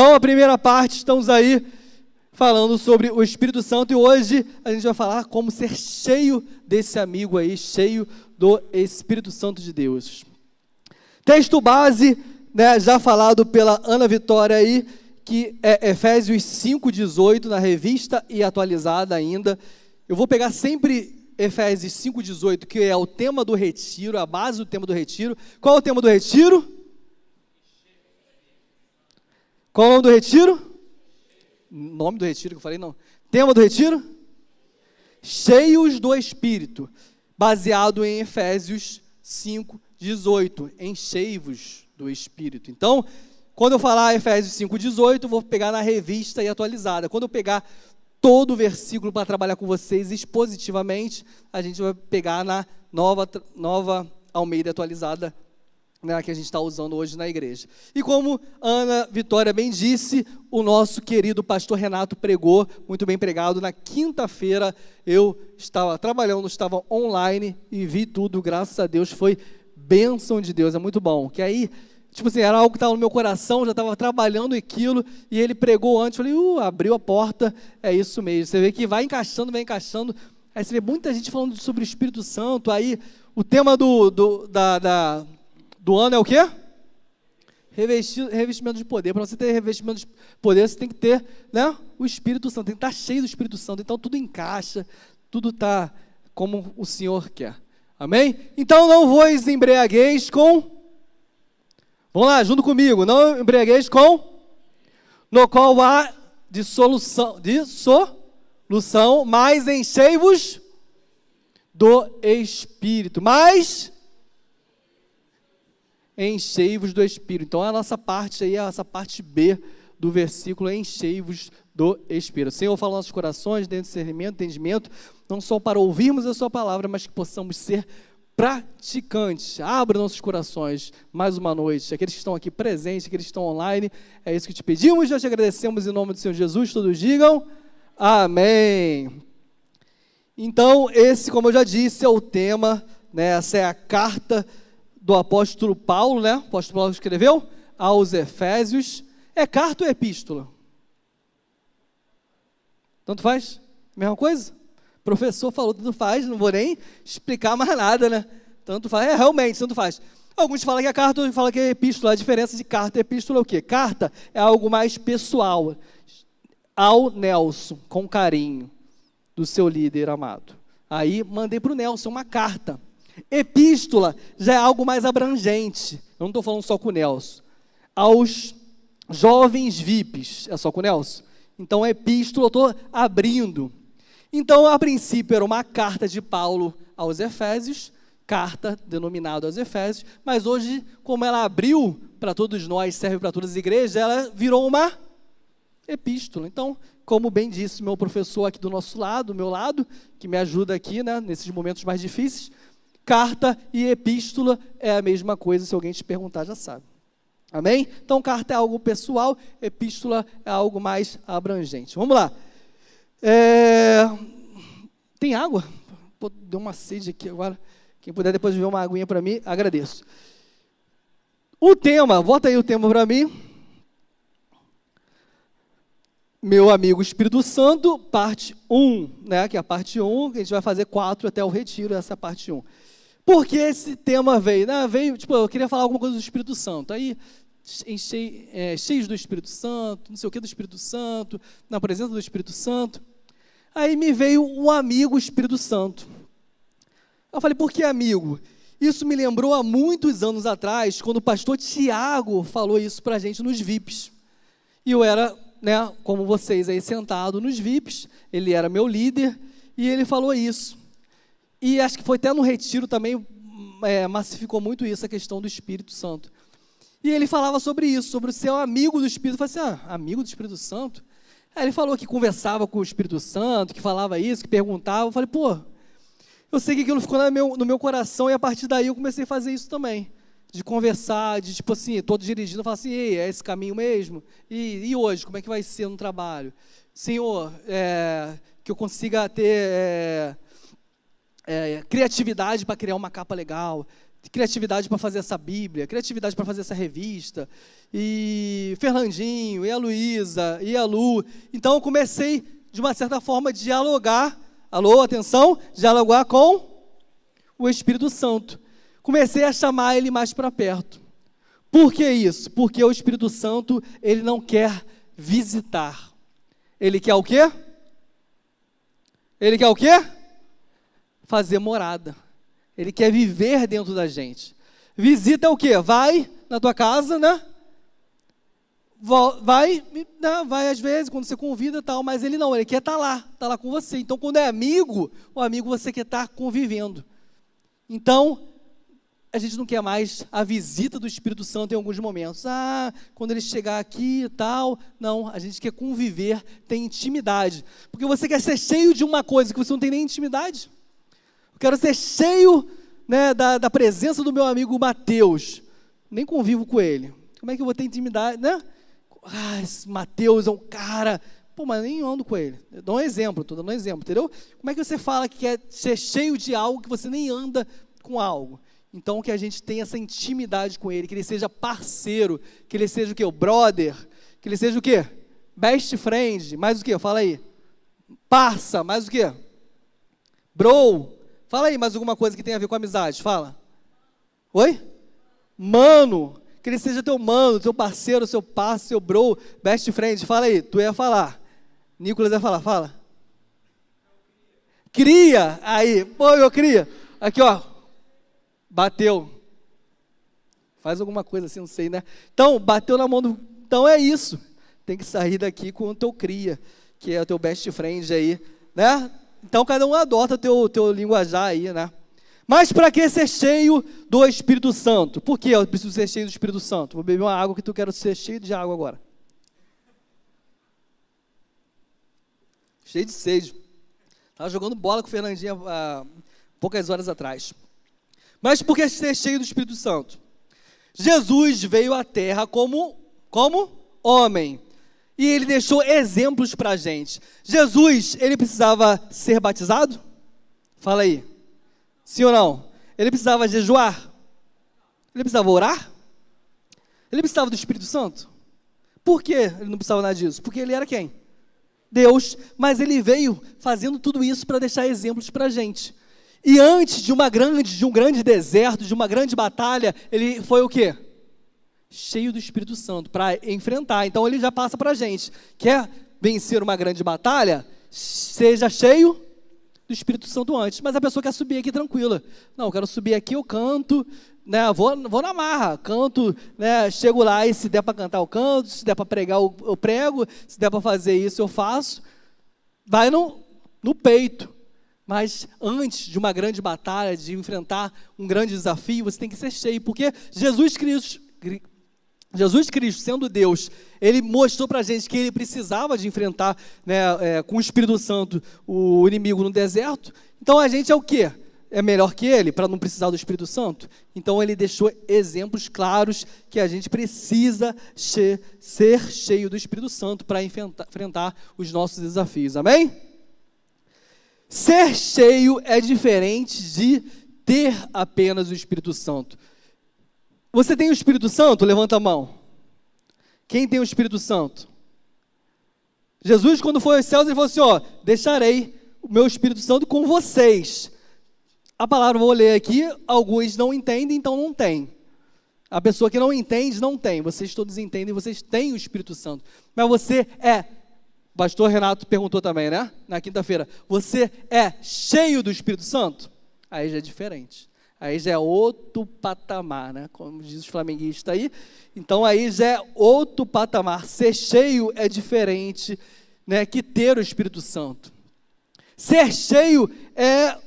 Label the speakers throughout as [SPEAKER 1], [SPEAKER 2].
[SPEAKER 1] Então, a primeira parte, estamos aí falando sobre o Espírito Santo, e hoje a gente vai falar como ser cheio desse amigo aí, cheio do Espírito Santo de Deus. Texto base, né, já falado pela Ana Vitória aí, que é Efésios 5,18, na revista e atualizada ainda. Eu vou pegar sempre Efésios 5,18, que é o tema do retiro, a base do tema do retiro. Qual é o tema do retiro? Qual é o nome do retiro? Nome do retiro que eu falei, não. Tema do retiro? Cheios do Espírito, baseado em Efésios 5,18, enchei-vos do Espírito. Então, quando eu falar Efésios 5,18, eu vou pegar na revista e atualizada. Quando eu pegar todo o versículo para trabalhar com vocês expositivamente, a gente vai pegar na nova Almeida atualizada, né, que a gente está usando hoje na igreja. E como Ana Vitória bem disse, o nosso querido pastor Renato pregou, muito bem pregado, na quinta-feira eu estava trabalhando, estava online e vi tudo, graças a Deus, foi bênção de Deus, é muito bom. Que aí, tipo assim, era algo que estava no meu coração, já estava trabalhando aquilo, e ele pregou antes, eu falei, abriu a porta, é isso mesmo. Você vê que vai encaixando, aí você vê muita gente falando sobre o Espírito Santo, aí o tema do ano é o quê? Revestimento de poder. Para você ter revestimento de poder, você tem que ter, né, o Espírito Santo, tem que estar cheio do Espírito Santo, então tudo encaixa, tudo está como o Senhor quer. Amém? Então não vos embriagueis com... Vamos lá, junto comigo. Não embriagueis com... No qual há dissolução, mas enchei-vos do Espírito. Mas... enchei-vos do Espírito. Então, a nossa parte aí, essa parte B do versículo, enchei-vos do Espírito. Senhor, fala nossos corações, dê discernimento, entendimento, não só para ouvirmos a sua palavra, mas que possamos ser praticantes. Abra nossos corações mais uma noite. Aqueles que estão aqui presentes, aqueles que estão online, é isso que te pedimos, já te agradecemos em nome do Senhor Jesus. Todos digam amém. Então, esse, como eu já disse, é o tema, né? Essa é a carta do apóstolo Paulo, né? O apóstolo Paulo escreveu aos Efésios. É carta ou é epístola? Tanto faz? Mesma coisa? O professor falou, tanto faz, não vou nem explicar mais nada, né? Tanto faz, realmente, tanto faz. Alguns falam que é carta, outros falam que é epístola. A diferença de carta e epístola é o quê? Carta é algo mais pessoal. Ao Nelson, com carinho, do seu líder amado. Aí, mandei para o Nelson uma carta. Epístola já é algo mais abrangente. Eu não estou falando só com o Nelson. Aos jovens VIPs, é só com o Nelson? Então, epístola eu estou abrindo. Então, a princípio, era uma carta de Paulo aos Efésios, carta denominada aos Efésios, mas hoje, como ela abriu para todos nós, serve para todas as igrejas, ela virou uma epístola. Então, como bem disse meu professor aqui do nosso lado, do meu lado, que me ajuda aqui, né, nesses momentos mais difíceis, carta e epístola é a mesma coisa, se alguém te perguntar, já sabe. Amém? Então, carta é algo pessoal, epístola é algo mais abrangente. Vamos lá. Tem água? Pô, deu uma sede aqui agora. Quem puder depois ver uma aguinha para mim, agradeço. O tema, bota aí o tema para mim. Meu amigo Espírito Santo, parte 1, né? Que é a parte 1, que a gente vai fazer 4 até o retiro, essa é a parte 1. Por que esse tema veio? Tipo, eu queria falar alguma coisa do Espírito Santo. Aí, cheios do Espírito Santo, não sei o que do Espírito Santo, na presença do Espírito Santo. Aí me veio um amigo Espírito Santo. Eu falei, por que amigo? Isso me lembrou há muitos anos atrás, quando o pastor Tiago falou isso para a gente nos VIPs. E eu era, né, como vocês aí sentado nos VIPs, ele era meu líder, e ele falou isso. E acho que foi até no retiro também, massificou muito isso, a questão do Espírito Santo. E ele falava sobre isso, sobre ser um amigo do Espírito. Eu falei assim, amigo do Espírito Santo? Aí ele falou que conversava com o Espírito Santo, que falava isso, que perguntava. Eu falei, eu sei que aquilo ficou no meu coração, e a partir daí eu comecei a fazer isso também. De conversar, de tipo assim, estou dirigindo, eu falo assim, ei, é esse caminho mesmo? E hoje, como é que vai ser no trabalho? Senhor, que eu consiga ter criatividade para criar uma capa legal, criatividade para fazer essa Bíblia, criatividade para fazer essa revista, e Fernandinho, e a Luísa, e a Lu. Então eu comecei, de uma certa forma, a dialogar, alô, atenção, dialogar com o Espírito Santo. Comecei a chamar ele mais para perto. Por que isso? Porque o Espírito Santo, ele não quer visitar. Ele quer o quê? Ele quer o quê? Fazer morada. Ele quer viver dentro da gente. Visita é o quê? Vai na tua casa, né? Vai às vezes, quando você convida e tal, mas ele não, ele quer estar lá com você. Então, quando é amigo, o amigo você quer estar convivendo. Então, a gente não quer mais a visita do Espírito Santo em alguns momentos. Quando ele chegar aqui e tal. Não, a gente quer conviver, ter intimidade. Porque você quer ser cheio de uma coisa que você não tem nem intimidade. Eu quero ser cheio, né, da presença do meu amigo Mateus. Nem convivo com ele. Como é que eu vou ter intimidade, né? Esse Mateus é um cara... Pô, mas nem ando com ele. Eu dou um exemplo, estou dando um exemplo, entendeu? Como é que você fala que quer ser cheio de algo que você nem anda com algo? Então, que a gente tenha essa intimidade com ele, que ele seja parceiro, que ele seja o quê? O brother, que ele seja o quê? Best friend, mais o quê? Fala aí. Parça, mais o quê? Bro. Fala aí mais alguma coisa que tenha a ver com amizade, fala. Oi? Mano, que ele seja teu mano, teu parceiro, seu parceiro, seu bro, best friend. Fala aí, tu ia falar. Nicolas ia falar, fala. Cria, aí, pô, eu cria. Aqui, ó. Bateu. Faz alguma coisa assim, não sei, né? Então, bateu na mão do... Então é isso. Tem que sair daqui com o teu cria, que é o teu best friend aí, né? Então, cada um adota teu linguajar aí, né? Mas para que ser cheio do Espírito Santo? Por que eu preciso ser cheio do Espírito Santo? Vou beber uma água que eu quero ser cheio de água agora. Cheio de sede. Estava jogando bola com o Fernandinho há poucas horas atrás. Mas por que ser cheio do Espírito Santo? Jesus veio à Terra como homem. E ele deixou exemplos para a gente. Jesus, ele precisava ser batizado? Fala aí. Sim ou não? Ele precisava jejuar? Ele precisava orar? Ele precisava do Espírito Santo? Por que ele não precisava nada disso? Porque ele era quem? Deus. Mas ele veio fazendo tudo isso para deixar exemplos para a gente. E antes de um grande deserto, de uma grande batalha, ele foi o quê? Cheio do Espírito Santo, para enfrentar. Então ele já passa para a gente. Quer vencer uma grande batalha? Seja cheio do Espírito Santo antes. Mas a pessoa quer subir aqui tranquila. Não, eu quero subir aqui, eu canto, né? Vou na marra, canto, né? Chego lá e se der para cantar eu canto, se der para pregar eu prego, se der para fazer isso eu faço. Vai no peito. Mas antes de uma grande batalha, de enfrentar um grande desafio, você tem que ser cheio, porque Jesus Cristo, sendo Deus, ele mostrou para a gente que ele precisava de enfrentar, né, com o Espírito Santo o inimigo no deserto. Então a gente é o quê? É melhor que ele, para não precisar do Espírito Santo? Então ele deixou exemplos claros que a gente precisa ser cheio do Espírito Santo para enfrentar os nossos desafios. Amém? Ser cheio é diferente de ter apenas o Espírito Santo. Você tem o Espírito Santo? Levanta a mão. Quem tem o Espírito Santo? Jesus, quando foi aos céus, ele falou assim, ó, deixarei o meu Espírito Santo com vocês. A palavra, vou ler aqui, alguns não entendem, então não tem. A pessoa que não entende, não tem. Vocês todos entendem, vocês têm o Espírito Santo. Mas você o pastor Renato perguntou também, né? Na quinta-feira. Você é cheio do Espírito Santo? Aí já é diferente. Aí já é outro patamar, né? Como diz os flamenguistas aí. Então aí já é outro patamar. Ser cheio é diferente, né, que ter o Espírito Santo. Ser cheio é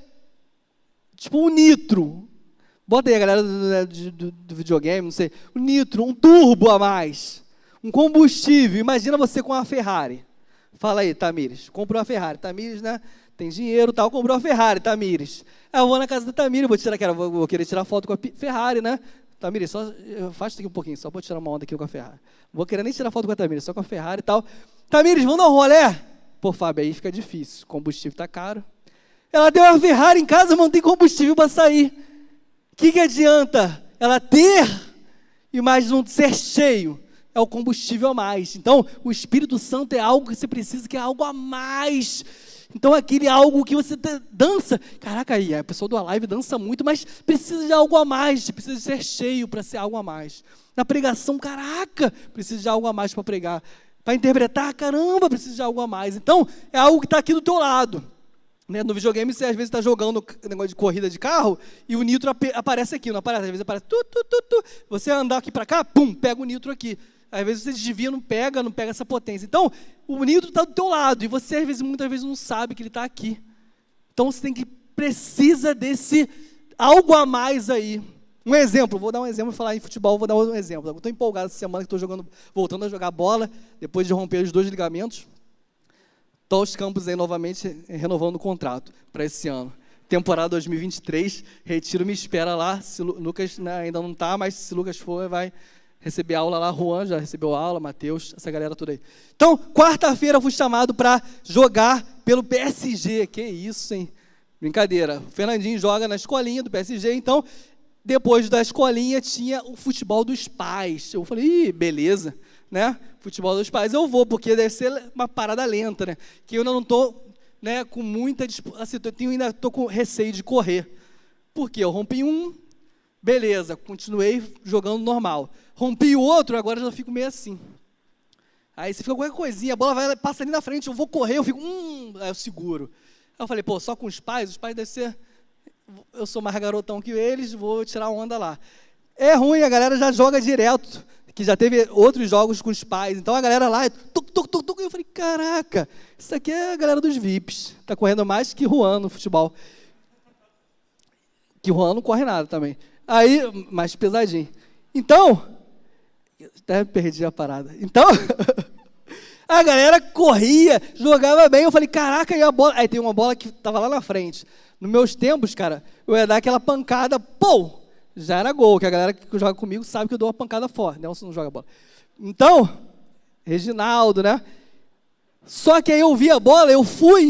[SPEAKER 1] tipo um nitro. Bota aí a galera do videogame, não sei. Um nitro, um turbo a mais. Um combustível. Imagina você com uma Ferrari. Fala aí, Tamires. Comprou uma Ferrari. Tamires, né? Tem dinheiro e tal, comprou uma Ferrari, Tamires. Eu vou na casa da Tamires, vou querer tirar foto com a Ferrari, né? Tamires, só afasta aqui um pouquinho, só para tirar uma onda aqui com a Ferrari. Não vou querer nem tirar foto com a Tamires, só com a Ferrari e tal. Tamires, vamos dar um rolê? Pô, Fábio, aí fica difícil, combustível tá caro. Ela deu uma Ferrari em casa, mas não tem combustível para sair. O que adianta ela ter, mas não ser cheio? É o combustível a mais. Então, o Espírito Santo é algo que você precisa, que é algo a mais. Então, aquele algo que você dança. Caraca, aí, a pessoa do Alive dança muito, mas precisa de algo a mais. Precisa de ser cheio para ser algo a mais. Na pregação, caraca, precisa de algo a mais para pregar. Para interpretar, caramba, precisa de algo a mais. Então, é algo que está aqui do teu lado. Né? No videogame, você às vezes está jogando negócio de corrida de carro e o nitro aparece aqui, não aparece? Às vezes aparece, você andar aqui para cá, pum, pega o nitro aqui. Às vezes você desvia, não pega essa potência. Então, o nitro está do teu lado e você, às vezes, muitas vezes, não sabe que ele está aqui. Então, você precisa desse algo a mais aí. Um exemplo, vou dar um exemplo, falar em futebol, vou dar um exemplo. Eu estou empolgado essa semana que estou voltando a jogar bola, depois de romper os 2 ligamentos. Estou aos campos aí novamente, renovando o contrato para esse ano. Temporada 2023, retiro me espera lá. Se Lucas ainda não está, mas se Lucas for, vai receber aula lá. Juan já recebeu aula, Matheus, essa galera toda aí. Então, quarta-feira eu fui chamado para jogar pelo PSG. Que isso, hein? Brincadeira. O Fernandinho joga na escolinha do PSG, então, depois da escolinha tinha o futebol dos pais. Eu falei, beleza, né? Futebol dos pais eu vou, porque deve ser uma parada lenta, né? Que eu ainda não estou, né, com muita... Assim, ainda estou com receio de correr. Por quê? Eu rompi um, beleza, continuei jogando normal. Rompi o outro, agora já fico meio assim. Aí você fica com qualquer coisinha, a bola passa ali na frente, eu vou correr, eu fico, aí eu seguro. Aí eu falei, só com os pais devem ser... Eu sou mais garotão que eles, vou tirar onda lá. É ruim, a galera já joga direto, que já teve outros jogos com os pais. Então a galera lá, eu falei, caraca, isso aqui é a galera dos VIPs. Está correndo mais que Juan no futebol. Que Juan não corre nada também. Aí, mais pesadinho. Então, até perdi a parada. Então, a galera corria, jogava bem. Eu falei, caraca, e a bola? Aí tem uma bola que estava lá na frente. Nos meus tempos, cara, eu ia dar aquela pancada, pô, já era gol, que a galera que joga comigo sabe que eu dou uma pancada forte, Nelson não joga bola. Então, Reginaldo, né? Só que aí eu vi a bola,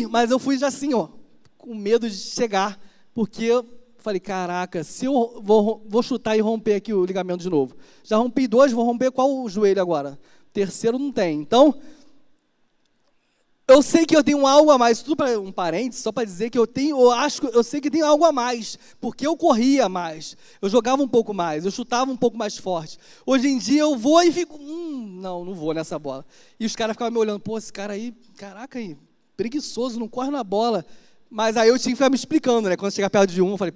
[SPEAKER 1] mas eu fui já assim, ó, com medo de chegar, porque eu falei, caraca, se eu vou chutar e romper aqui o ligamento de novo. Já rompi 2, vou romper qual o joelho agora? Terceiro não tem. Então, eu sei que eu tenho algo a mais, tudo para um parênteses, só para dizer que eu sei que tenho algo a mais, porque eu corria mais, eu jogava um pouco mais, eu chutava um pouco mais forte. Hoje em dia eu vou e fico, não vou nessa bola. E os caras ficavam me olhando, esse cara aí, caraca aí, preguiçoso, não corre na bola. Mas aí eu tinha que ficar me explicando, né? Quando chegar perto de um, eu falei,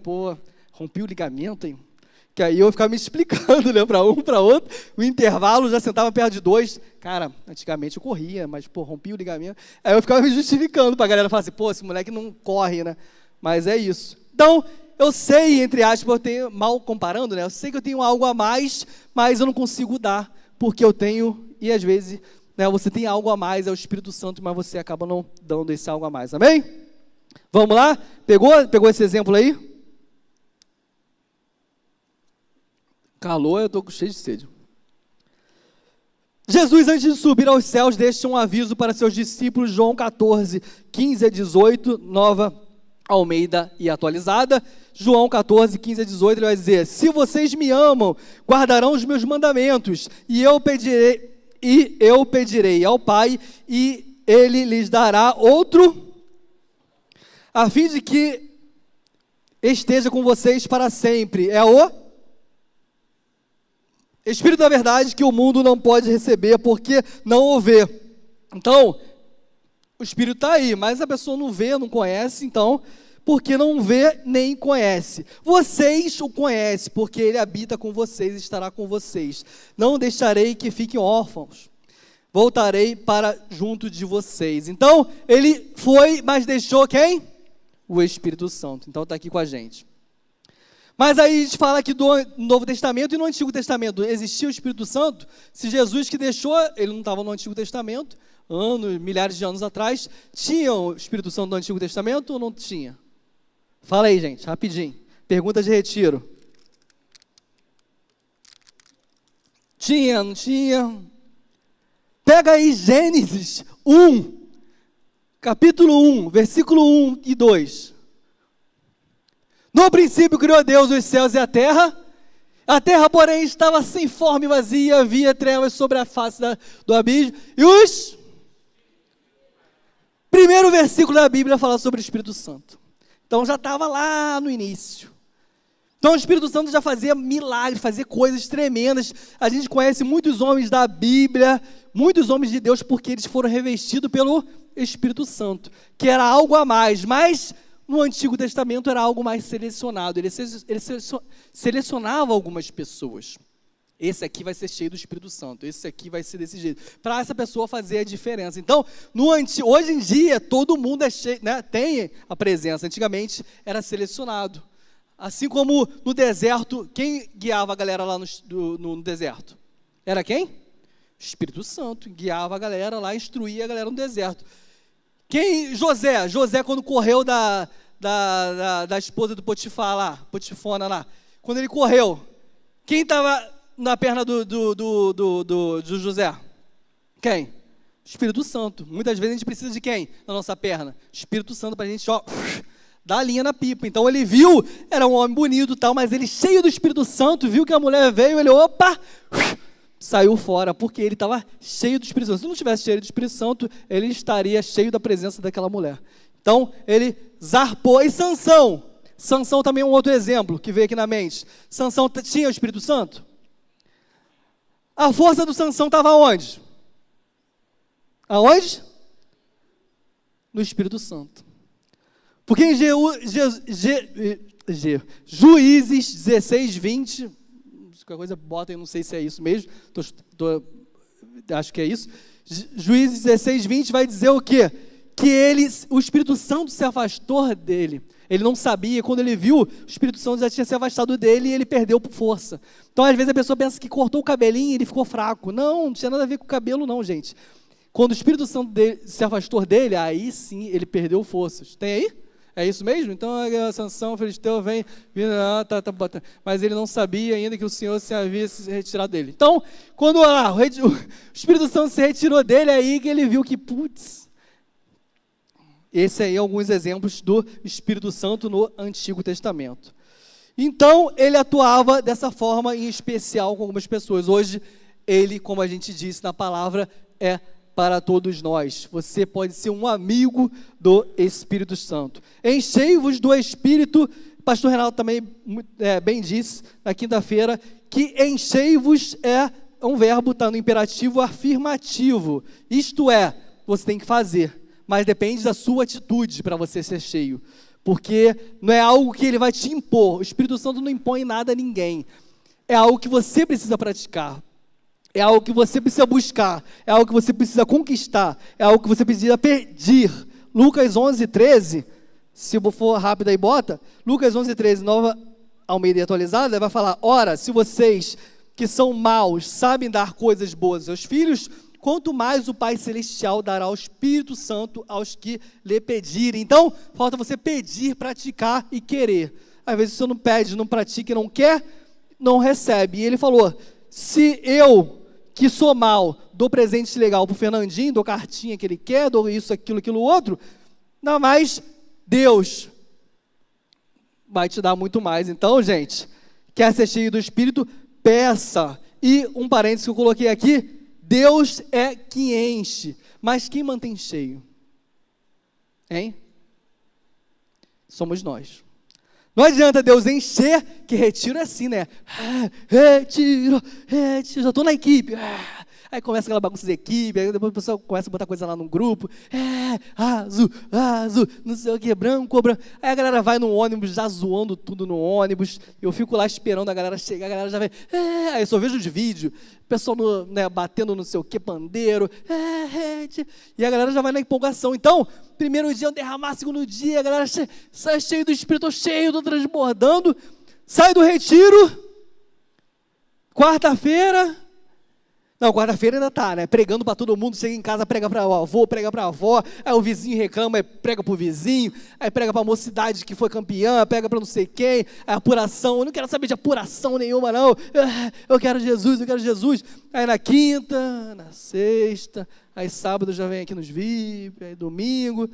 [SPEAKER 1] rompi o ligamento, hein? Que aí eu ficava me explicando, né, para um, para outro. O intervalo já sentava perto de 2. Cara, antigamente eu corria, mas, rompi o ligamento. Aí eu ficava me justificando para a galera falar assim, esse moleque não corre, né? Mas é isso. Então, eu sei, entre aspas, eu tenho, mal comparando, né? Eu sei que eu tenho algo a mais, mas eu não consigo dar, porque eu tenho, e às vezes, né, você tem algo a mais, é o Espírito Santo, mas você acaba não dando esse algo a mais. Amém? Vamos lá? Pegou esse exemplo aí? Calor, eu estou cheio de sede. Jesus, antes de subir aos céus, deixa um aviso para seus discípulos, João 14, 15 a 18, Nova Almeida e atualizada. João 14, 15 a 18, ele vai dizer, se vocês me amam, guardarão os meus mandamentos, e eu pedirei ao Pai, e ele lhes dará outro, a fim de que esteja com vocês para sempre. É o Espírito da verdade que o mundo não pode receber porque não o vê. Então, o Espírito está aí, mas a pessoa não vê, não conhece, então, porque não vê nem conhece. Vocês o conhecem, porque ele habita com vocês e estará com vocês. Não deixarei que fiquem órfãos. Voltarei para junto de vocês. Então, ele foi, mas deixou quem? O Espírito Santo. Então, está aqui com a gente. Mas aí a gente fala aqui do Novo Testamento e no Antigo Testamento. Existia o Espírito Santo? Se Jesus que deixou, ele não estava no Antigo Testamento, milhares de anos atrás, tinha o Espírito Santo no Antigo Testamento ou não tinha? Fala aí, gente, rapidinho. Pergunta de retiro. Tinha, não tinha? Pega aí Gênesis 1, capítulo 1, versículo 1 e 2. No princípio criou Deus os céus e a terra, porém, estava sem forma e vazia, havia trevas sobre a face do abismo, e os... Primeiro versículo da Bíblia fala sobre o Espírito Santo. Então já estava lá no início. Então o Espírito Santo já fazia milagres, fazia coisas tremendas. A gente conhece muitos homens da Bíblia, muitos homens de Deus, porque eles foram revestidos pelo Espírito Santo, que era algo a mais, mas no Antigo Testamento era algo mais selecionado. Ele selecionava algumas pessoas. Esse aqui vai ser cheio do Espírito Santo, esse aqui vai ser desse jeito, para essa pessoa fazer a diferença. Então, hoje em dia, todo mundo é cheio, né, tem a presença. Antigamente era selecionado. Assim como no deserto, quem guiava a galera lá no deserto? Era quem? Espírito Santo, guiava a galera lá, instruía a galera no deserto. Quem? José quando correu da esposa do Potifar lá, Potifona lá, quando ele correu, quem estava na perna do José? Quem? Espírito Santo. Muitas vezes a gente precisa de quem na nossa perna? Espírito Santo, para a gente, ó, dar a linha na pipa. Então ele viu, era um homem bonito e tal, mas ele cheio do Espírito Santo, viu que a mulher veio, ele, opa, saiu fora, porque ele estava cheio do Espírito Santo. Se não tivesse cheio do Espírito Santo, ele estaria cheio da presença daquela mulher. Então ele zarpou. E Sansão também é um outro exemplo que veio aqui na mente. Sansão tinha o Espírito Santo? A força do Sansão estava onde? Aonde? No Espírito Santo. Porque em Juízes 16, 20, qualquer coisa bota, eu não sei se é isso mesmo, acho que é isso. Juízes 16, 20 vai dizer o quê? Que o Espírito Santo se afastou dele. Ele não sabia, quando ele viu, o Espírito Santo já tinha se afastado dele e ele perdeu por força. Então, às vezes, a pessoa pensa que cortou o cabelinho e ele ficou fraco. Não tinha nada a ver com o cabelo, não, gente. Quando o Espírito Santo se afastou dele, aí sim, ele perdeu forças. Tem aí? É isso mesmo? Então, a Sansão, filisteu, vem, tá. Mas ele não sabia ainda que o Senhor se havia se retirado dele. Então, quando o Espírito Santo se retirou dele, é aí que ele viu que, putz, esse aí é alguns exemplos do Espírito Santo no Antigo Testamento. Então, ele atuava dessa forma, em especial com algumas pessoas. Hoje, ele, como a gente disse na palavra, é para todos nós. Você pode ser um amigo do Espírito Santo. Enchei-vos do Espírito. Pastor Renato também bem disse na quinta-feira que enchei-vos é um verbo, está no imperativo afirmativo. Isto é, você tem que fazer, mas depende da sua atitude para você ser cheio. Porque não é algo que ele vai te impor. O Espírito Santo não impõe nada a ninguém. É algo que você precisa praticar. É algo que você precisa buscar, é algo que você precisa conquistar, é algo que você precisa pedir. Lucas 11:13, se eu for rápido aí, bota. Lucas 11:13, Nova Almeida atualizada, vai falar: ora, se vocês que são maus sabem dar coisas boas aos seus filhos, quanto mais o Pai Celestial dará o Espírito Santo aos que lhe pedirem. Então, falta você pedir, praticar e querer. Às vezes você não pede, não pratica e não quer, não recebe. E ele falou: se eu, que sou mal, dou presente legal para o Fernandinho, dou cartinha que ele quer, dou isso, aquilo outro, ainda mais Deus vai te dar muito mais. Então, gente, quer ser cheio do Espírito, peça. E um parênteses que eu coloquei aqui: Deus é que enche, mas quem mantém cheio? Hein? Somos nós. Não adianta Deus encher, que retiro é assim, né? Retiro, já estou na equipe. Aí começa aquela bagunça de equipe, aí depois o pessoal começa a botar coisa lá no grupo. Azul, não sei o que, branco. Aí a galera vai no ônibus, já zoando tudo no ônibus. Eu fico lá esperando a galera chegar, a galera já vem. Aí eu só vejo os vídeos, o pessoal batendo não sei o que, pandeiro. E a galera já vai na empolgação. Então, primeiro dia eu derramar, segundo dia, a galera sai cheio do Espírito, cheio, tô transbordando. Sai do retiro. Quarta-feira ainda tá, né? Pregando para todo mundo, chega em casa, prega para o avô, prega para a avó, aí o vizinho reclama, aí prega para o vizinho, aí prega para a mocidade que foi campeã, prega para não sei quem, aí apuração, eu não quero saber de apuração nenhuma não, eu quero Jesus. Aí na quinta, na sexta, aí sábado já vem aqui nos VIP, aí domingo,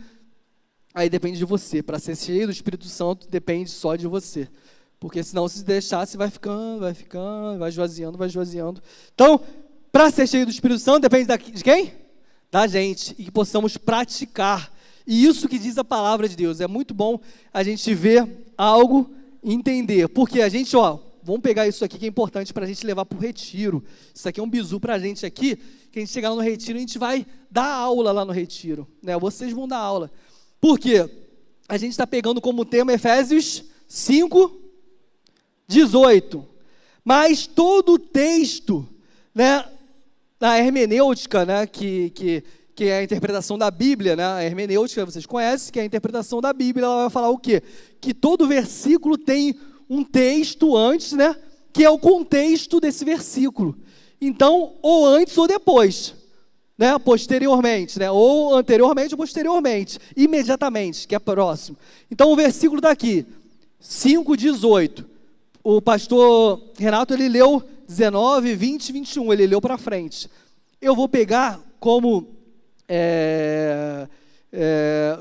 [SPEAKER 1] aí depende de você. Para ser cheio do Espírito Santo, depende só de você. Porque senão, se deixar, você vai ficando, vai esvaziando, vai esvaziando. Então, para ser cheio do Espírito Santo, depende de quem? Da gente. E que possamos praticar. E isso que diz a palavra de Deus. É muito bom a gente ver algo e entender. Porque a gente, vamos pegar isso aqui que é importante para a gente levar para o retiro. Isso aqui é um bizu para a gente aqui, que a gente chegar lá no retiro, a gente vai dar aula lá no retiro, né? Vocês vão dar aula. Por quê? A gente está pegando como tema Efésios 5, 18. Mas todo o texto, né, na hermenêutica, né, que é a interpretação da Bíblia, né, a hermenêutica, vocês conhecem, que é a interpretação da Bíblia, ela vai falar o quê? Que todo versículo tem um texto antes, né, que é o contexto desse versículo. Então, ou antes ou depois, né, posteriormente, né, ou anteriormente ou posteriormente, imediatamente, que é próximo. Então, o versículo daqui, 5:18, o pastor Renato, ele leu 19, 20 e 21, ele leu para frente. Eu vou pegar como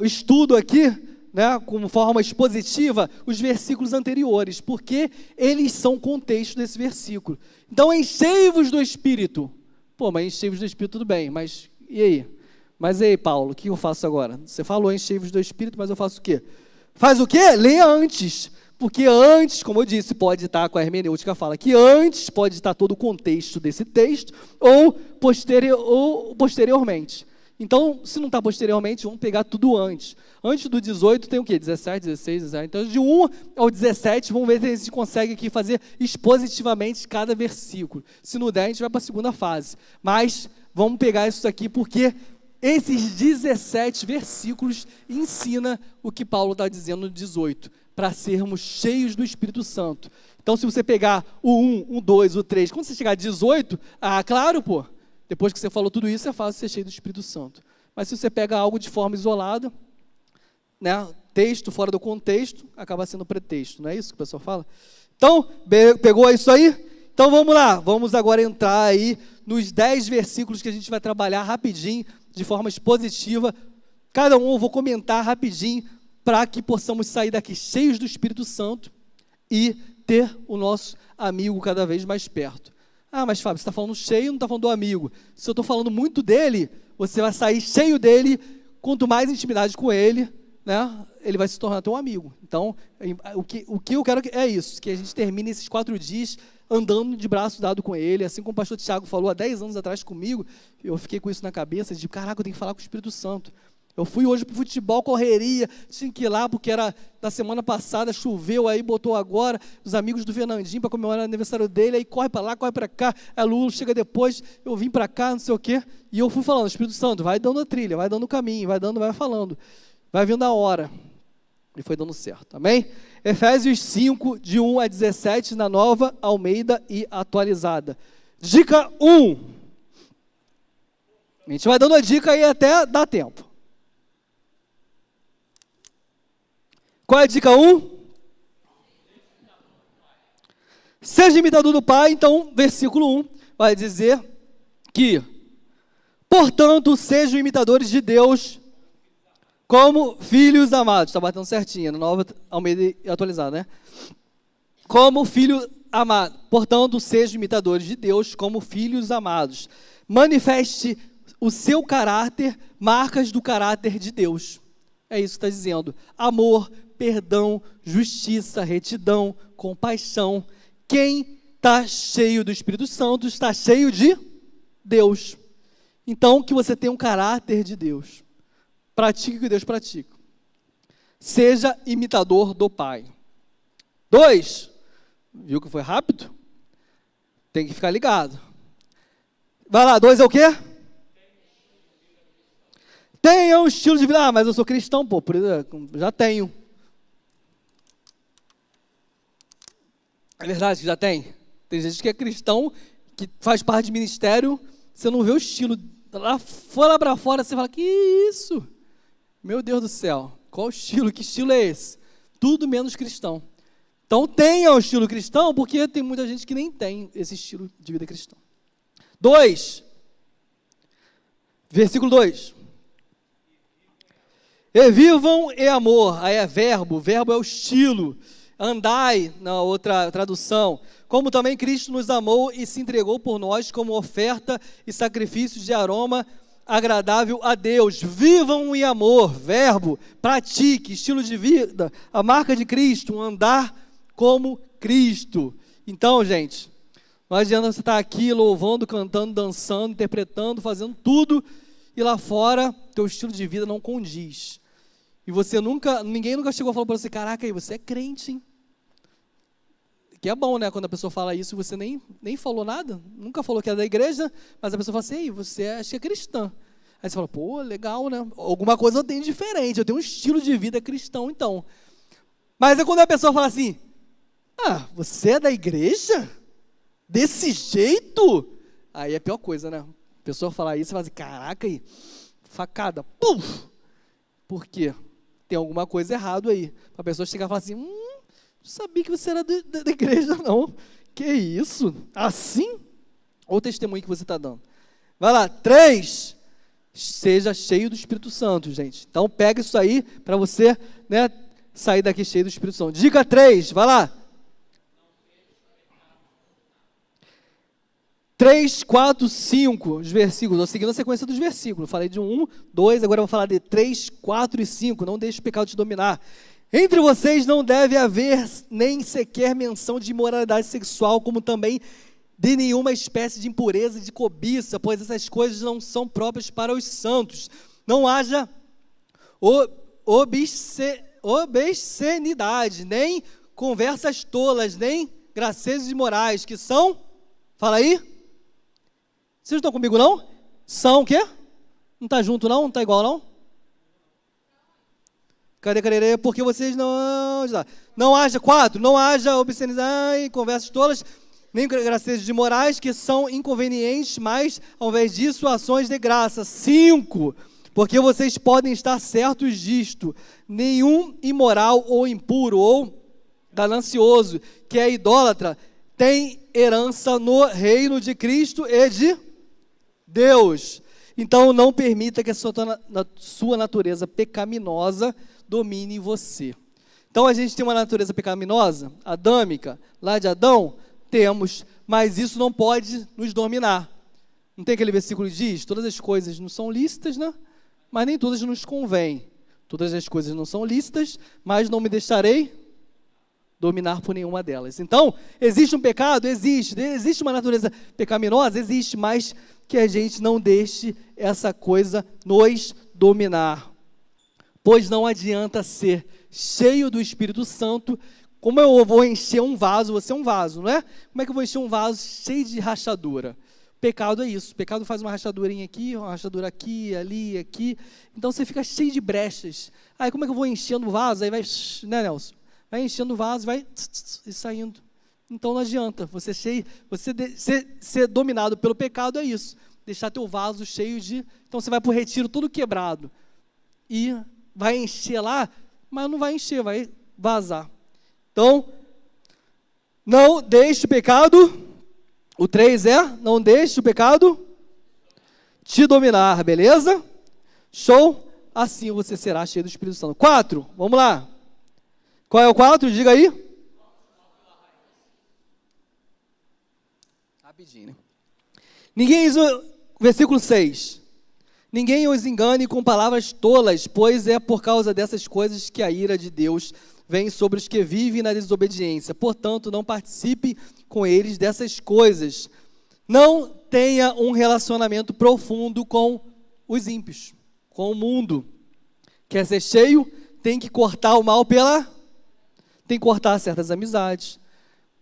[SPEAKER 1] estudo aqui, né, como forma expositiva, os versículos anteriores, porque eles são contexto desse versículo. Então, enchei-vos do Espírito. Pô, mas enchei-vos do Espírito, tudo bem, mas e aí? Mas e aí, Paulo, o que eu faço agora? Você falou enchei-vos do Espírito, mas eu faço o quê? Faz o quê? Leia antes. Porque antes, como eu disse, pode estar com a hermenêutica, fala que antes pode estar todo o contexto desse texto, ou posteriormente. Então, se não está posteriormente, vamos pegar tudo antes. Antes do 18 tem o quê? 17, 16, 17. Então, de 1 ao 17, vamos ver se a gente consegue aqui fazer expositivamente cada versículo. Se não der, a gente vai para a segunda fase. Mas vamos pegar isso aqui porque esses 17 versículos ensinam o que Paulo está dizendo no 18, para sermos cheios do Espírito Santo. Então, se você pegar o 1, o 2, o 3, quando você chegar a 18, claro, pô, depois que você falou tudo isso, é fácil ser cheio do Espírito Santo. Mas se você pega algo de forma isolada, né, texto fora do contexto, acaba sendo pretexto, não é isso que o pessoal fala? Então, pegou isso aí? Então vamos lá, vamos agora entrar aí nos 10 versículos que a gente vai trabalhar rapidinho, de forma expositiva. Cada um eu vou comentar rapidinho, para que possamos sair daqui cheios do Espírito Santo e ter o nosso amigo cada vez mais perto. Mas Fábio, você está falando cheio, não está falando do amigo. Se eu estou falando muito dele, você vai sair cheio dele, quanto mais intimidade com ele, né, ele vai se tornar teu amigo. Então, o que eu quero é isso, que a gente termine esses 4 dias andando de braço dado com ele, assim como o pastor Tiago falou há 10 anos atrás comigo, eu fiquei com isso na cabeça, de caraca, eu tenho que falar com o Espírito Santo. Eu fui hoje para o futebol, correria, tinha que ir lá, porque era da semana passada, choveu, aí botou agora, os amigos do Fernandinho para comemorar o aniversário dele, aí corre para lá, corre para cá, a Lula chega depois, eu vim para cá, não sei o quê, e eu fui falando, Espírito Santo, vai dando a trilha, vai dando o caminho, vai falando, vai vindo a hora, e foi dando certo, amém? Efésios 5, de 1 a 17, na Nova Almeida e atualizada. Dica 1, a gente vai dando a dica aí até dar tempo. Qual é a dica 1? Seja imitador do Pai. Então, versículo 1 vai dizer que, portanto, sejam imitadores de Deus como filhos amados. Está batendo certinho, na Nova Almeida atualizada, né? Como filho amado. Portanto, sejam imitadores de Deus como filhos amados. Manifeste o seu caráter, marcas do caráter de Deus. É isso que está dizendo. Amor, perdão, justiça, retidão, compaixão. Quem está cheio do Espírito Santo está cheio de Deus. Então, que você tenha um caráter de Deus. Pratique o que Deus pratica. Seja imitador do Pai. 2. Viu que foi rápido? Tem que ficar ligado. Vai lá, 2 é o quê? Tenha um estilo de vida. Mas eu sou cristão, pô, já tenho. É verdade que já tem? Tem gente que é cristão, que faz parte de ministério, você não vê o estilo. Lá para fora, você fala, que isso? Meu Deus do céu, qual o estilo? Que estilo é esse? Tudo menos cristão. Então tenha o estilo cristão, porque tem muita gente que nem tem esse estilo de vida cristão. 2. Versículo 2. E vivam em amor. Aí é verbo é o estilo. Andai, na outra tradução. Como também Cristo nos amou e se entregou por nós como oferta e sacrifício de aroma agradável a Deus. Vivam em amor, verbo, pratique, estilo de vida, a marca de Cristo, um andar como Cristo. Então, gente, não adianta você estar aqui louvando, cantando, dançando, interpretando, fazendo tudo, e lá fora, teu estilo de vida não condiz. E ninguém nunca chegou e falou para você, caraca, aí você é crente, hein? Que é bom, né, quando a pessoa fala isso, você nem falou nada, nunca falou que é da igreja, mas a pessoa fala assim, ei, você acha que é cristã. Aí você fala, pô, legal, né? Alguma coisa eu tenho diferente, eu tenho um estilo de vida cristão, então. Mas é quando a pessoa fala assim, você é da igreja? Desse jeito? Aí é a pior coisa, né? A pessoa falar isso, você fala assim, caraca, aí, facada, puf! Por quê? Tem alguma coisa errada aí. A pessoa chegar e falar assim, não sabia que você era da igreja, não. Que isso? Assim? Olha o testemunho que você está dando. Vai lá, 3, seja cheio do Espírito Santo, gente. Então, pega isso aí para você, né, sair daqui cheio do Espírito Santo. Dica 3, vai lá. 3, 4, 5, os versículos. Estou seguindo a sequência dos versículos. Falei de 1, 2, agora eu vou falar de 3, 4 e 5. Não deixe o pecado te dominar. Entre vocês não deve haver nem sequer menção de imoralidade sexual, como também de nenhuma espécie de impureza e de cobiça, pois essas coisas não são próprias para os santos. Não haja obscenidade, nem conversas tolas, nem gracejos imorais, que são, fala aí, vocês não estão comigo não? São o quê? Não está junto não? Não está igual não? Cadê? Porque vocês não haja, 4, não haja obscenidade, conversas tolas, nem gracejos imorais, que são inconvenientes, mas, ao invés disso, ações de graça. 5, porque vocês podem estar certos disto, nenhum imoral ou impuro ou ganancioso, que é idólatra, tem herança no reino de Cristo e de Deus. Então, não permita que a sua natureza pecaminosa domine você. Então, a gente tem uma natureza pecaminosa, adâmica, lá de Adão, temos, mas isso não pode nos dominar. Não tem aquele versículo que diz, todas as coisas não são lícitas, né? Mas nem todas nos convêm. Todas as coisas não são lícitas, mas não me deixarei dominar por nenhuma delas. Então, existe um pecado? Existe uma natureza pecaminosa? Existe, mas que a gente não deixe essa coisa nos dominar. Pois não adianta ser cheio do Espírito Santo. Como eu vou encher um vaso, você é um vaso, não é? Como é que eu vou encher um vaso cheio de rachadura? Pecado é isso. O pecado faz uma rachadurinha aqui, uma rachadura aqui, ali, aqui. Então você fica cheio de brechas. Aí como é que eu vou enchendo o vaso? Aí vai, né, Nelson? Vai enchendo o vaso, vai e saindo. Então não adianta. Você ser dominado pelo pecado é isso. Deixar teu vaso cheio de... Então você vai para o retiro todo quebrado. E vai encher lá, mas não vai encher, vai vazar. Então, não deixe o pecado, o 3 não deixe o pecado te dominar, beleza? Show? Assim você será cheio do Espírito Santo. 4, vamos lá. Qual é o 4? Diga aí. Rapidinho, né? Versículo 6. Ninguém os engane com palavras tolas, pois é por causa dessas coisas que a ira de Deus vem sobre os que vivem na desobediência. Portanto, não participe com eles dessas coisas. Não tenha um relacionamento profundo com os ímpios, com o mundo. Quer ser cheio, tem que cortar o mal tem que cortar certas amizades,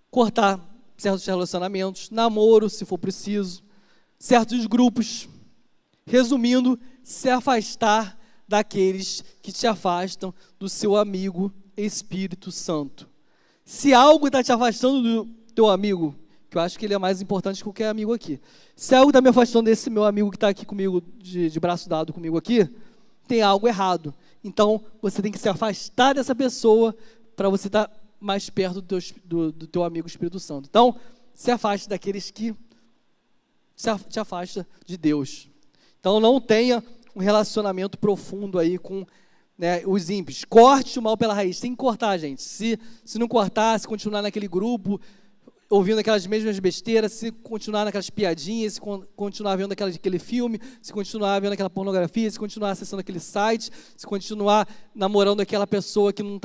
[SPEAKER 1] cortar certos relacionamentos, namoro, se for preciso, certos grupos. Resumindo, se afastar daqueles que te afastam do seu amigo Espírito Santo. Se algo está te afastando do teu amigo, que eu acho que ele é mais importante que qualquer amigo aqui. Se algo está me afastando desse meu amigo que está aqui comigo, de braço dado comigo aqui, tem algo errado. Então, você tem que se afastar dessa pessoa para você estar mais perto do teu amigo Espírito Santo. Então, se afaste daqueles que te afastam de Deus. Então, não tenha um relacionamento profundo aí com né, os ímpios. Corte o mal pela raiz. Tem que cortar, gente. Se não cortar, se continuar naquele grupo, ouvindo aquelas mesmas besteiras, se continuar naquelas piadinhas, se continuar vendo aquele filme, se continuar vendo aquela pornografia, se continuar acessando aquele site, se continuar namorando aquela pessoa que não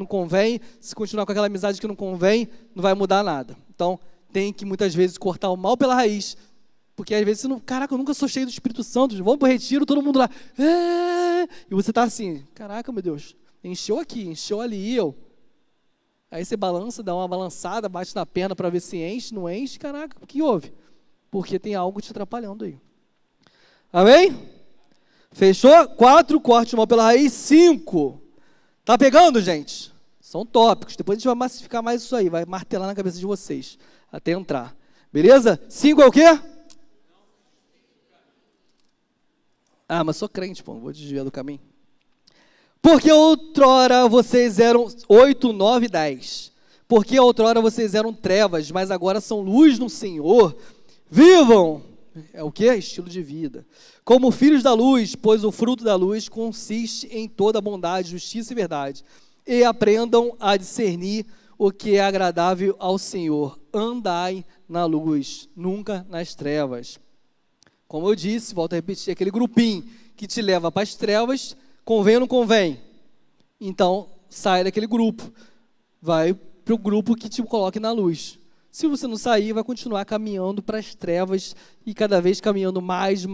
[SPEAKER 1] convém, se continuar com aquela amizade que não convém, não vai mudar nada. Então, tem que muitas vezes cortar o mal pela raiz, porque às vezes você não, caraca, eu nunca sou cheio do Espírito Santo, vamos para o retiro, todo mundo lá, e você está assim, caraca, meu Deus, encheu aqui, encheu ali, e eu? Aí você balança, dá uma balançada, bate na perna para ver se enche, não enche, caraca, o que houve? Porque tem algo te atrapalhando aí. Amém? Fechou? 4, corte o mal pela raiz. 5, tá pegando, gente? São tópicos, depois a gente vai massificar mais isso aí, vai martelar na cabeça de vocês, até entrar. Beleza? 5 é o quê? Ah, mas sou crente, pô, não vou desviar do caminho. Porque outrora vocês eram 8, 9, 10. Porque outrora vocês eram trevas, mas agora são luz no Senhor. Vivam, é o quê? Estilo de vida. Como filhos da luz, pois o fruto da luz consiste em toda bondade, justiça e verdade. E aprendam a discernir o que é agradável ao Senhor. Andai na luz, nunca nas trevas. Como eu disse, volto a repetir, aquele grupinho que te leva para as trevas, convém ou não convém? Então, sai daquele grupo. Vai para o grupo que te coloque na luz. Se você não sair, vai continuar caminhando para as trevas e cada vez caminhando mais,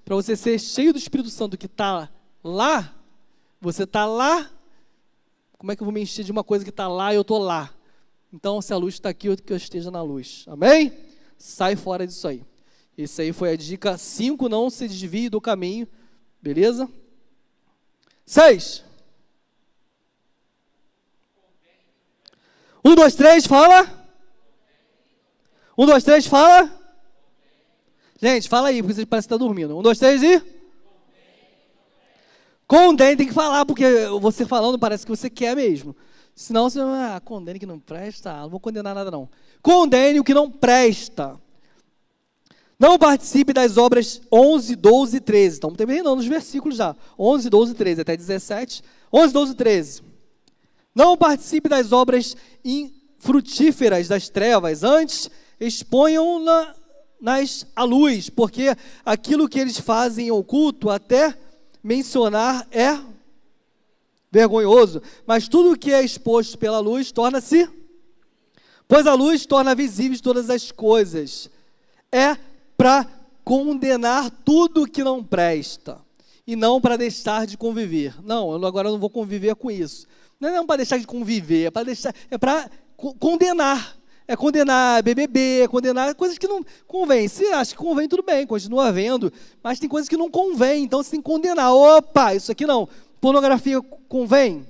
[SPEAKER 1] para você ser cheio do Espírito Santo que está lá. Você está lá. Como é que eu vou me encher de uma coisa que está lá e eu estou lá? Então, se a luz está aqui, que eu esteja na luz. Amém? Sai fora disso aí. Essa aí foi a dica 5, não se desvie do caminho. Beleza? 6. 1, 2, 3, fala. 1, 2, 3, fala. Gente, fala aí, porque você parece que está dormindo. 1, 2, 3 e... Condene, tem que falar, porque você falando parece que você quer mesmo. Senão você, condene que não presta, não vou condenar nada não. Condene o que não presta. Não participe das obras 11, 12 e 13. Estamos terminando os versículos já. 11, 12 e 13, até 17. 11, 12 e 13. Não participe das obras infrutíferas das trevas, antes exponham-na à luz, porque aquilo que eles fazem em oculto, até mencionar, é vergonhoso. Mas tudo que é exposto pela luz torna-se, pois a luz torna visíveis todas as coisas. É para condenar tudo que não presta, e não para deixar de conviver. Não, eu agora não vou conviver com isso. Não é para deixar de conviver, é para condenar. É condenar BBB, é condenar coisas que não convém. Se acha que convém, tudo bem, continua havendo, mas tem coisas que não convém, então você tem que condenar. Opa, isso aqui não. Pornografia convém?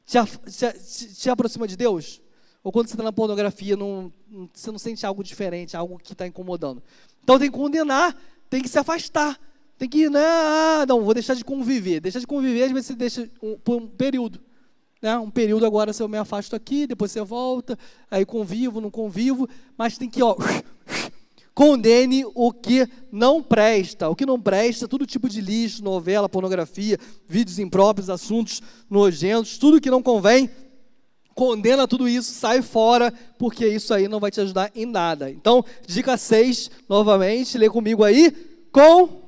[SPEAKER 1] Te aproxima de Deus? Ou quando você está na pornografia, você não sente algo diferente, algo que está incomodando? Então tem que condenar, tem que se afastar, tem que, não, vou deixar de conviver. Deixar de conviver, às vezes você deixa por um período. Um período agora eu me afasto aqui, depois você volta, aí convivo, não convivo, mas tem que, condene o que não presta. O que não presta, todo tipo de lixo, novela, pornografia, vídeos impróprios, assuntos nojentos, tudo que não convém, condena tudo isso, sai fora, porque isso aí não vai te ajudar em nada. Então, dica 6, novamente, lê comigo aí, com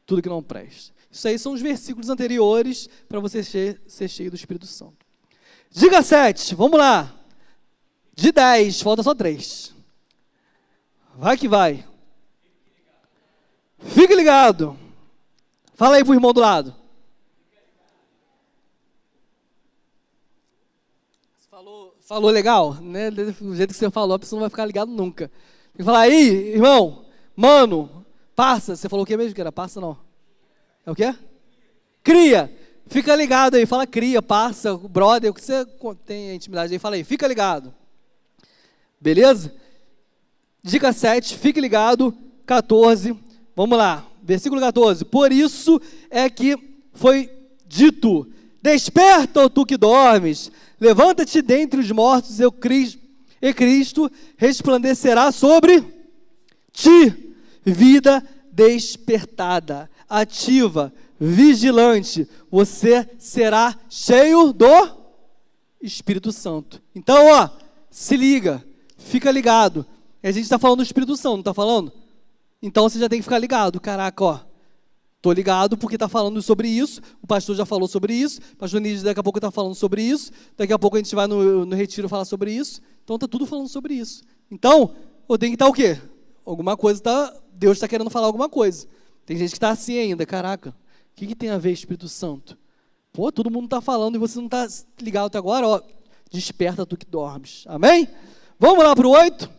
[SPEAKER 1] tudo que não presta. Isso aí são os versículos anteriores para você ser cheio do Espírito Santo. Dica 7, vamos lá. De 10, falta só 3. Vai que vai. Fique ligado. Fala aí pro irmão do lado. Falou legal? Né? Do jeito que você falou, a pessoa não vai ficar ligado nunca. Tem que falar aí, irmão, mano, parça. Você falou o que mesmo que era? Parça não. É o quê? Cria. Fica ligado aí. Fala cria, parça, brother, o que você tem intimidade aí. Fala aí, fica ligado. Beleza? Dica 7, fique ligado. 14, vamos lá. Versículo 14. Por isso é que foi dito: desperta, ó tu que dormes, levanta-te dentre os mortos, e Cristo resplandecerá sobre ti. Vida despertada, ativa, vigilante, você será cheio do Espírito Santo. Então, ó, se liga, fica ligado. A gente está falando do Espírito Santo, não está falando? Então você já tem que ficar ligado. Caraca, ó, estou ligado porque está falando sobre isso, o pastor já falou sobre isso, o pastor Nídio daqui a pouco está falando sobre isso, daqui a pouco a gente vai no retiro falar sobre isso, então está tudo falando sobre isso. Então, eu tenho que estar o quê? Alguma coisa, Deus está querendo falar alguma coisa. Tem gente que está assim ainda, caraca, o que tem a ver Espírito Santo? Pô, todo mundo está falando e você não está ligado até agora, ó, desperta tu que dormes, amém? Vamos lá para o 8?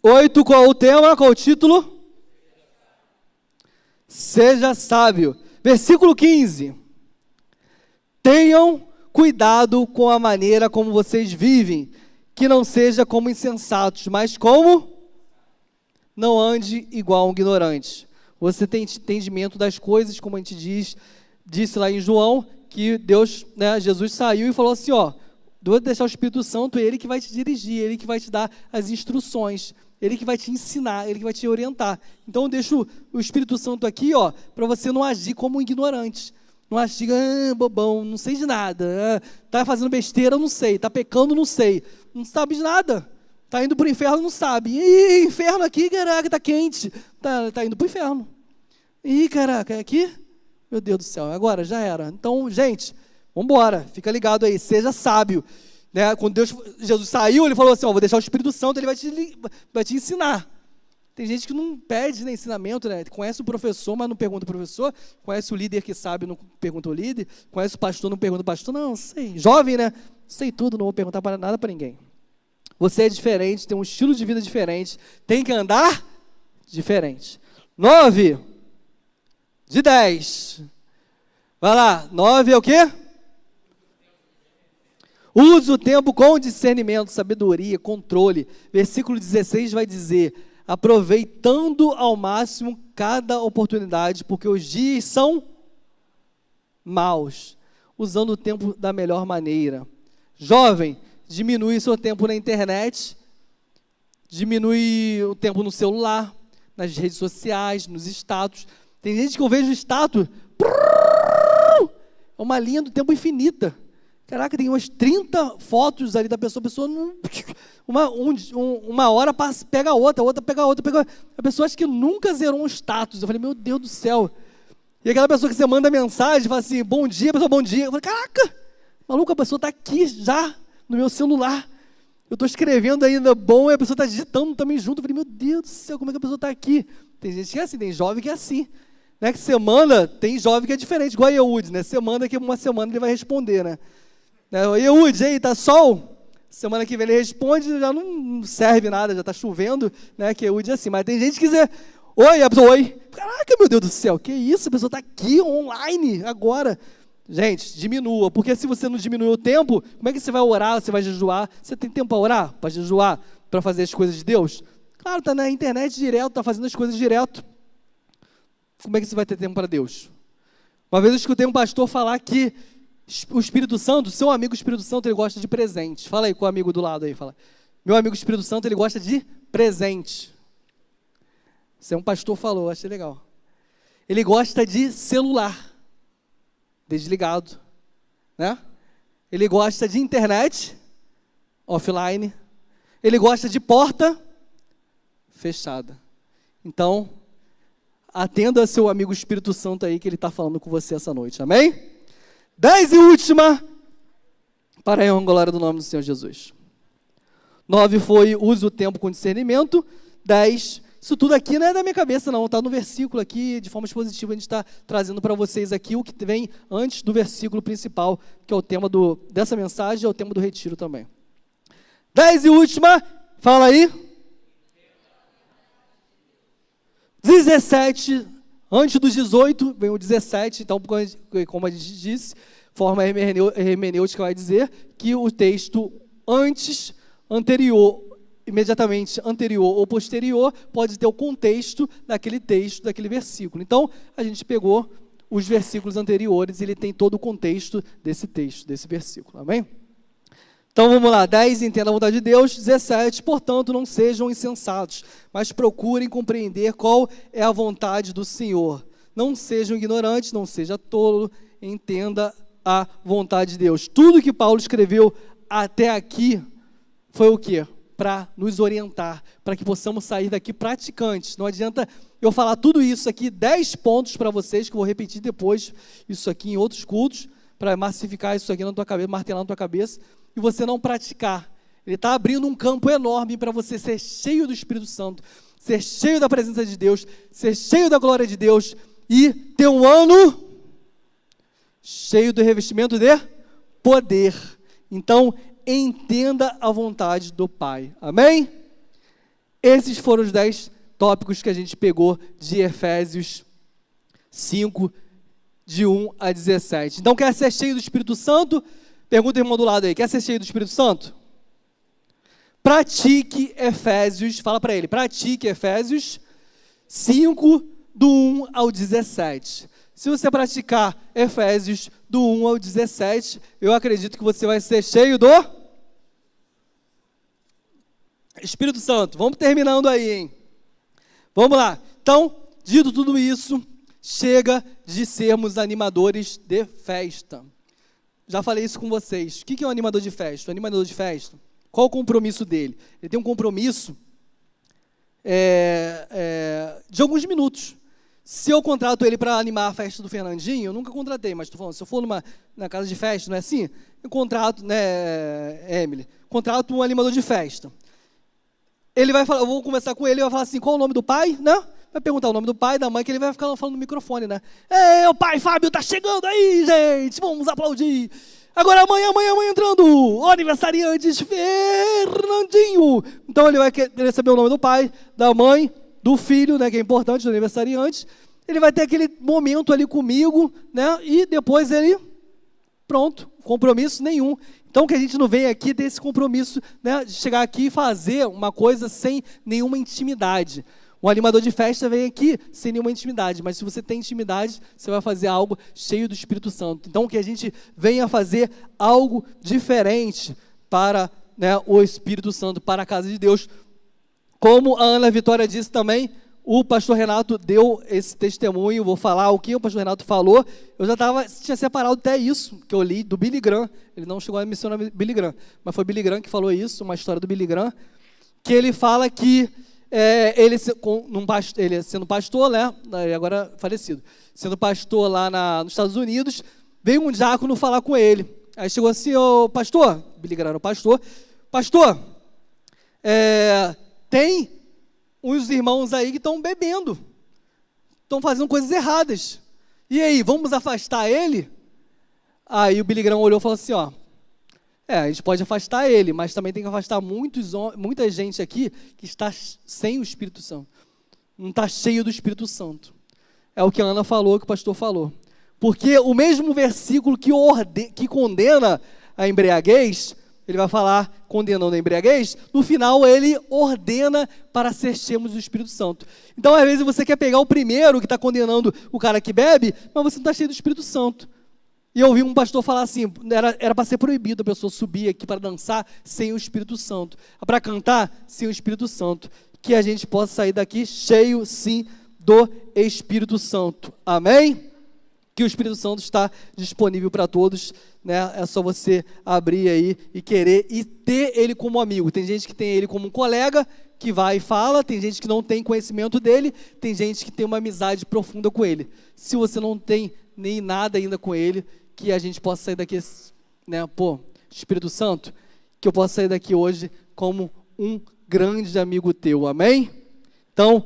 [SPEAKER 1] 8, qual o tema, qual o título? Seja sábio. Versículo 15. Tenham cuidado com a maneira como vocês vivem, que não seja como insensatos, mas como? Não ande igual a um ignorante. Você tem entendimento das coisas, como a gente disse lá em João, que Deus, né, Jesus saiu e falou assim, ó, vou deixar o Espírito Santo, ele que vai te dirigir, ele que vai te dar as instruções, ele que vai te ensinar, ele que vai te orientar. Então eu deixo o Espírito Santo aqui, ó, para você não agir como um ignorante. Não agir, bobão, não sei de nada. Tá fazendo besteira, não sei. Tá pecando, não sei. Não sabe de nada. Tá indo para o inferno, não sabe. Ih, inferno aqui, caraca, tá quente. Tá indo para o inferno. Ih, caraca, é aqui? Meu Deus do céu, agora já era. Então, gente, vamos embora. Fica ligado aí, seja sábio. Né? Quando Jesus saiu, ele falou assim, ó, vou deixar o Espírito Santo, ele vai te ensinar. Tem gente que não pede, né, ensinamento, né? Conhece o professor, mas não pergunta o professor, conhece o líder que sabe, não pergunta o líder, conhece o pastor, não pergunta o pastor, não, sei. Jovem, né? Sei tudo, não vou perguntar para nada para ninguém. Você é diferente, tem um estilo de vida diferente, tem que andar diferente. 9 de 10. Vai lá, 9 é o quê? Use o tempo com discernimento, sabedoria, controle. Versículo 16 vai dizer, aproveitando ao máximo cada oportunidade, porque os dias são maus, usando o tempo da melhor maneira. Jovem, diminui seu tempo na internet, diminui o tempo no celular, nas redes sociais, nos status. Tem gente que eu vejo status, é uma linha do tempo infinita. Caraca, tem umas 30 fotos ali da pessoa, a pessoa não, uma hora passa, pega a outra pega a outra, a pessoa acha que nunca zerou um status. Eu falei, meu Deus do céu. E aquela pessoa que você manda mensagem, fala assim, bom dia, a pessoa, bom dia. Eu falei, caraca, maluco, a pessoa está aqui já, no meu celular. Eu estou escrevendo ainda bom, e a pessoa está digitando também junto. Eu falei, meu Deus do céu, como é que a pessoa está aqui? Tem gente que é assim, tem jovem que é assim. Né, que você manda, tem jovem que é diferente, igual a Eude, né? Você manda que uma semana ele vai responder, né? Eude, aí, tá sol? Semana que vem ele responde, já não serve nada, já tá chovendo, né? Que Eude é assim. Mas tem gente que diz, oi, a pessoa, oi. Caraca, meu Deus do céu, que isso? A pessoa está aqui online, agora. Gente, diminua, porque se você não diminuir o tempo, como é que você vai orar, você vai jejuar? Você tem tempo para orar, para jejuar, para fazer as coisas de Deus? Claro, tá na internet direto, tá fazendo as coisas direto. Como é que você vai ter tempo para Deus? Uma vez eu escutei um pastor falar que o Espírito Santo, seu amigo Espírito Santo, ele gosta de presente. Fala aí com o amigo do lado aí, fala. Meu amigo Espírito Santo, ele gosta de presente. Isso é um pastor falou, achei legal. Ele gosta de celular, desligado, né? Ele gosta de internet, offline. Ele gosta de porta fechada. Então, atenda seu amigo Espírito Santo aí, que ele está falando com você essa noite, amém? 10 e última, para a honra e glória do nome do Senhor Jesus. 9 foi, use o tempo com discernimento. 10, isso tudo aqui não é da minha cabeça não, está no versículo aqui, de forma expositiva, a gente está trazendo para vocês aqui o que vem antes do versículo principal, que é o tema dessa mensagem, é o tema do retiro também. 10 e última, fala aí. 17, antes dos 18, vem o 17, então, como a gente disse, forma hermenêutica vai dizer que o texto antes, anterior, imediatamente anterior ou posterior, pode ter o contexto daquele texto, daquele versículo. Então, a gente pegou os versículos anteriores e ele tem todo o contexto desse texto, desse versículo, amém? Então vamos lá, 10, entenda a vontade de Deus. 17, portanto, não sejam insensatos, mas procurem compreender qual é a vontade do Senhor. Não sejam ignorantes, não seja tolo, entenda a vontade de Deus. Tudo que Paulo escreveu até aqui foi o quê? Para nos orientar, para que possamos sair daqui praticantes. Não adianta eu falar tudo isso aqui, 10 pontos para vocês, que eu vou repetir depois, isso aqui em outros cultos, para massificar isso aqui na tua cabeça, martelar na tua cabeça, e você não praticar. Ele está abrindo um campo enorme para você ser cheio do Espírito Santo, ser cheio da presença de Deus, ser cheio da glória de Deus, e ter um ano cheio do revestimento de poder. Então, entenda a vontade do Pai. Amém? Esses foram os 10 tópicos que a gente pegou de Efésios 5, de 1 a 17. Então, quer ser cheio do Espírito Santo? Pergunta, irmão do lado aí, quer ser cheio do Espírito Santo? Pratique Efésios, fala para ele, pratique Efésios 5, do 1 ao 17. Se você praticar Efésios do 1 ao 17, eu acredito que você vai ser cheio do Espírito Santo. Vamos terminando aí, hein? Vamos lá. Então, dito tudo isso, chega de sermos animadores de festa. Já falei isso com vocês. O que é um animador de festa? O animador de festa, qual o compromisso dele? Ele tem um compromisso de alguns minutos. Se eu contrato ele para animar a festa do Fernandinho, eu nunca contratei, mas estou falando, se eu for na casa de festa, não é assim? Eu contrato, né, Emily? Contrato um animador de festa. Ele vai falar, eu vou conversar com ele, ele vai falar assim, qual o nome do pai, né? Vai perguntar o nome do pai, da mãe, que ele vai ficar falando no microfone, né? O pai Fábio tá chegando aí, gente, vamos aplaudir. Agora amanhã entrando, o aniversariante Fernandinho. Então ele vai querer saber o nome do pai, da mãe, do filho, né, que é importante, do aniversariante. Ele vai ter aquele momento ali comigo, né? E depois ele, pronto, compromisso nenhum. Então que a gente não vem aqui ter esse compromisso, né, de chegar aqui e fazer uma coisa sem nenhuma intimidade. Um animador de festa vem aqui sem nenhuma intimidade, mas se você tem intimidade, você vai fazer algo cheio do Espírito Santo. Então, que a gente venha fazer algo diferente para, né, o Espírito Santo, para a casa de Deus. Como a Ana Vitória disse também, o pastor Renato deu esse testemunho, vou falar o que o pastor Renato falou. Eu já tinha separado até isso, que eu li do Billy Graham. Ele não chegou a mencionar Billy Graham, mas foi Billy Graham que falou isso, uma história do Billy Graham, que ele fala que ele sendo pastor, né, agora falecido, sendo pastor lá nos Estados Unidos, veio um diácono falar com ele. Aí chegou assim, ô pastor, Billy Graham era o pastor, tem uns irmãos aí que estão bebendo, estão fazendo coisas erradas, e aí, vamos afastar ele? Aí o Billy Graham olhou e falou assim, a gente pode afastar ele, mas também tem que afastar muita gente aqui que está sem o Espírito Santo. Não está cheio do Espírito Santo. É o que a Ana falou, que o pastor falou. Porque o mesmo versículo que condena a embriaguez, ele vai falar condenando a embriaguez, no final ele ordena para ser cheios do Espírito Santo. Então, às vezes, você quer pegar o primeiro que está condenando o cara que bebe, mas você não está cheio do Espírito Santo. E eu ouvi um pastor falar assim, era para ser proibido a pessoa subir aqui para dançar sem o Espírito Santo, para cantar sem o Espírito Santo, que a gente possa sair daqui cheio, sim, do Espírito Santo. Amém? Que o Espírito Santo está disponível para todos, né? É só você abrir aí e querer e ter ele como amigo. Tem gente que tem ele como um colega, que vai e fala, tem gente que não tem conhecimento dele, tem gente que tem uma amizade profunda com ele. Se você não tem nem nada ainda com ele, que a gente possa sair daqui, né, Espírito Santo, que eu possa sair daqui hoje como um grande amigo teu, amém? Então,